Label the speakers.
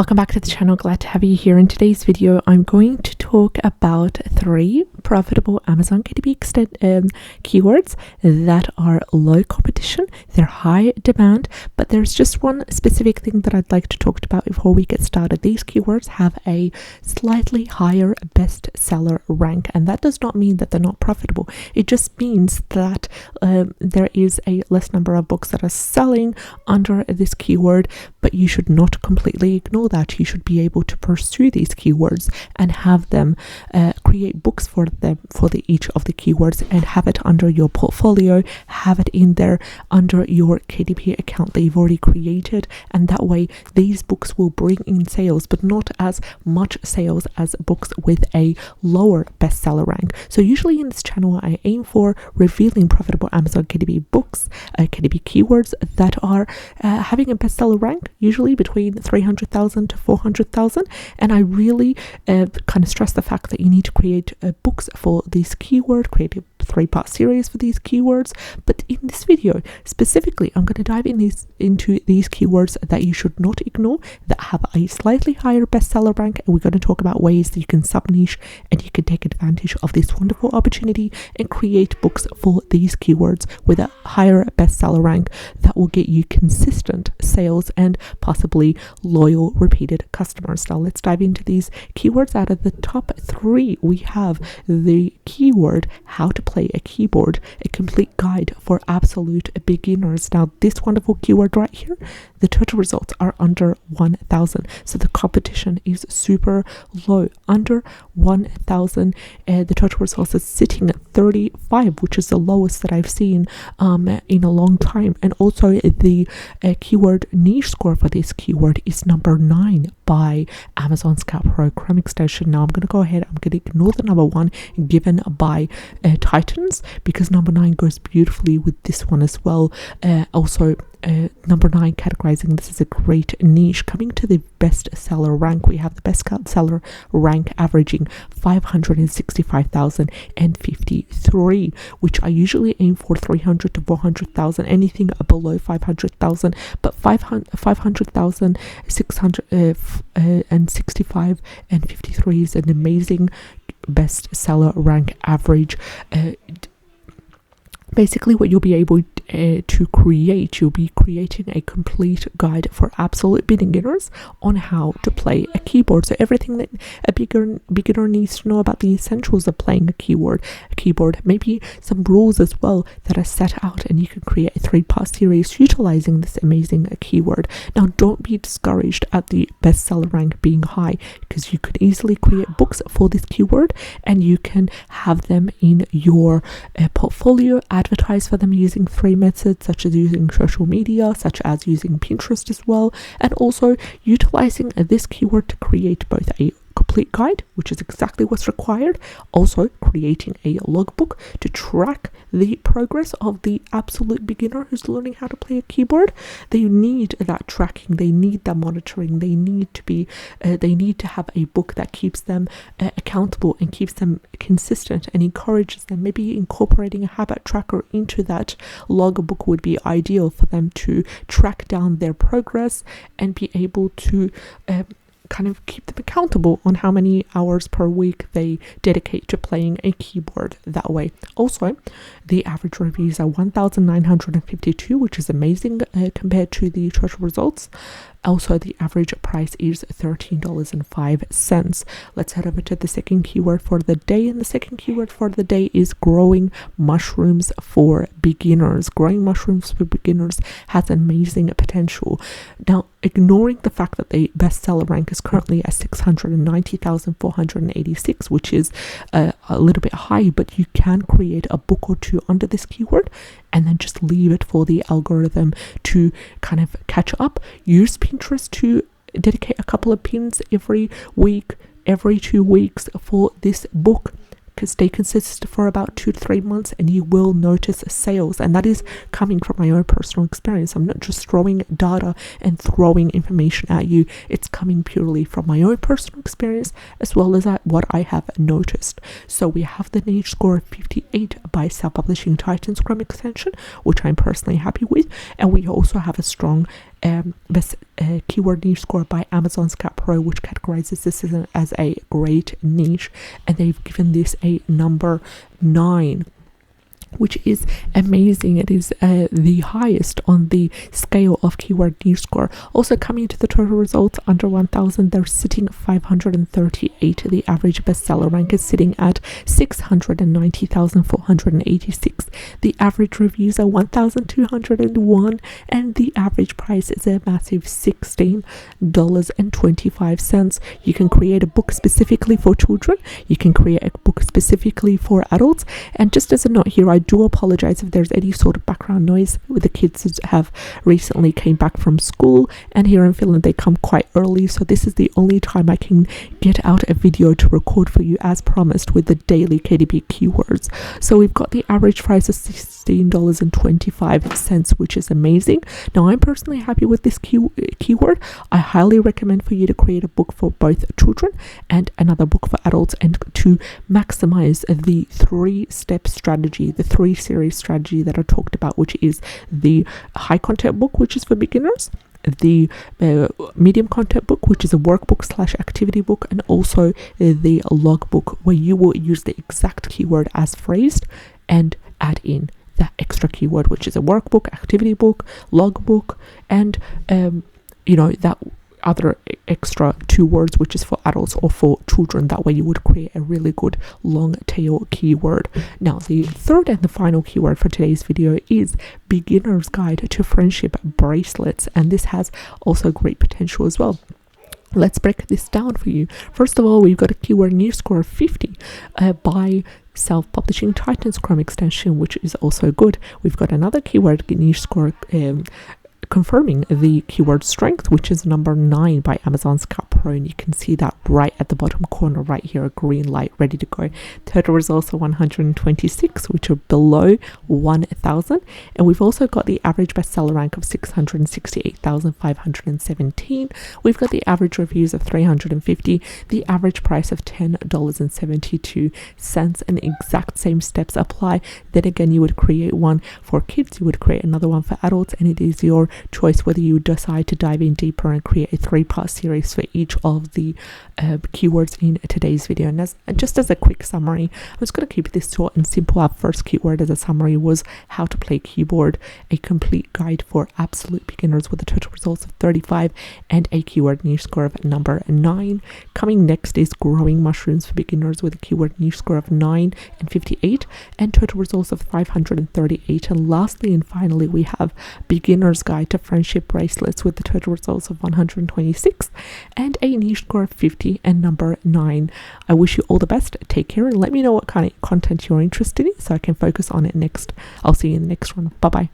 Speaker 1: Welcome back to the channel. Glad to have you here. In today's video, I'm going to talk about 3 profitable Amazon KDP keywords that are low competition, they're high demand, but there's just one specific thing that I'd like to talk about before we get started. These keywords have a slightly higher bestseller rank, and that does not mean that they're not profitable. It just means that there is a less number of books that are selling under this keyword, but you should not completely ignore that. You should be able to pursue these keywords and have them create books for each of the keywords and have it under your portfolio, have it in there under your KDP account that you've already created, and that way these books will bring in sales, but not as much sales as books with a lower bestseller rank. So usually in this channel I aim for revealing profitable Amazon KDP books, KDP keywords that are having a bestseller rank, usually between 300,000 to 400,000, and I really kind of stress the fact that you need to create books for this keyword, create a 3-part series for these keywords. But in this video specifically, I'm going to dive into these keywords that you should not ignore, that have a slightly higher bestseller rank, and we're going to talk about ways that you can sub-niche and you can take advantage of this wonderful opportunity and create books for these keywords with a higher bestseller rank that will get you consistent sales and possibly loyal repeated customers. Now let's dive into these keywords. Out of the top 3, we have the keyword how to play a keyboard, a complete guide for absolute beginners. Now this wonderful keyword right here, the total results are under 1,000, so the competition is super low, under 1,000. The total results is sitting at 35, which is the lowest that I've seen in a long time. And also the keyword niche score for this keyword is number 9 by Amazon Scout Pro Chrome extension. Now I'm going to go ahead, I'm going to ignore the number 1 given by Titans, because number 9 goes beautifully with this one as well. Also number 9 categorizing this as a great niche. Coming to the bestseller rank, we have the bestseller rank averaging 565,053, which I usually aim for 300 to 400,000, anything below 500,000, but 500,665 and 53 is an amazing bestseller rank average. Basically what you'll be able to create, you'll be creating a complete guide for absolute beginners on how to play a keyboard. So everything that a beginner needs to know about the essentials of playing a keyboard, maybe some rules as well that are set out, and you can create a 3-part series utilizing this amazing keyword. Now don't be discouraged at the bestseller rank being high, because you could easily create books for this keyword and you can have them in your portfolio, advertise for them using 3 methods, such as using social media, such as using Pinterest as well, and also utilizing this keyword to create both a complete guide, which is exactly what's required, also creating a logbook to track the progress of the absolute beginner who's learning how to play a keyboard. They need that tracking, they need that monitoring, they need to have a book that keeps them accountable and keeps them consistent and encourages them. Maybe incorporating a habit tracker into that logbook would be ideal for them to track down their progress and be able to kind of keep them accountable on how many hours per week they dedicate to playing a keyboard that way. Also, the average reviews are 1,952, which is amazing compared to the total results. Also, the average price is $13.05. Let's head over to the second keyword for the day, and the second keyword for the day is growing mushrooms for beginners. Growing mushrooms for beginners has amazing potential. Now, ignoring the fact that the bestseller rank is currently at 690,486, which is a little bit high, but you can create a book or 2 under this keyword and then just leave it for the algorithm to kind of catch up. Use Pinterest to dedicate a couple of pins every week, every 2 weeks for this book. Stay consistent for about 2 to 3 months and you will notice sales, and that is coming from my own personal experience. I'm not just throwing data and throwing information at you, it's coming purely from my own personal experience as well as what I have noticed. So we have the niche score of 58 by Self-Publishing Titans Chrome extension, which I'm personally happy with, and we also have a strong best keyword niche score by Amazon Scout Pro, which categorizes this as a great niche, and they've given this a number 9, which is amazing. It is the highest on the scale of keyword niche score. Also coming to the total results under 1000, they're sitting 538. The average bestseller rank is sitting at 690,486. The average reviews are 1,201, and the average price is a massive $16.25. You can create a book specifically for children, you can create a book specifically for adults. And just as a note here, I do apologize if there's any sort of background noise with the kids that have recently came back from school, and here in Finland they come quite early, so this is the only time I can get out a video to record for you as promised with the daily KDP keywords. So we've got the average price of $16.25, which is amazing. Now I'm personally happy with this keyword. I highly recommend for you to create a book for both children and another book for adults, and to maximize the 3-step strategy, the 3-series strategy that I talked about, which is the high content book, which is for beginners, the medium content book, which is a workbook / activity book, and also the logbook, where you will use the exact keyword as phrased and add in that extra keyword, which is a workbook, activity book, logbook, and that other extra 2 words, which is for adults or for children. That way you would create a really good long tail keyword. Now the third and the final keyword for today's video is beginner's guide to friendship bracelets, and this has also great potential as well. Let's break this down for you. First of all, we've got a keyword niche score of 50 by self-publishing Titans Chrome extension, which is also good. We've got another keyword niche score confirming the keyword strength, which is number 9 by Amazon Scout Pro, and you can see that right at the bottom corner right here, a green light ready to go. Total results are 126, which are below 1000, and we've also got the average bestseller rank of 668,517. We've got the average reviews of 350, the average price of $10.72, and exact same steps apply. Then again, you would create one for kids, you would create another one for adults, and it is your choice whether you decide to dive in deeper and create a 3-part series for each of the keywords in today's video. And just as a quick summary, I'm just going to keep this short and simple. Our first keyword as a summary was how to play keyboard, a complete guide for absolute beginners with a total results of 35 and a keyword niche score of number 9. Coming next is growing mushrooms for beginners with a keyword niche score of 9 and 58 and total results of 538. And lastly and finally, we have beginner's guide to friendship bracelets with the total results of 126 and a niche score of 50 and number 9. I wish you all the best. Take care, and let me know what kind of content you're interested in so I can focus on it next. I'll see you in the next one. Bye bye.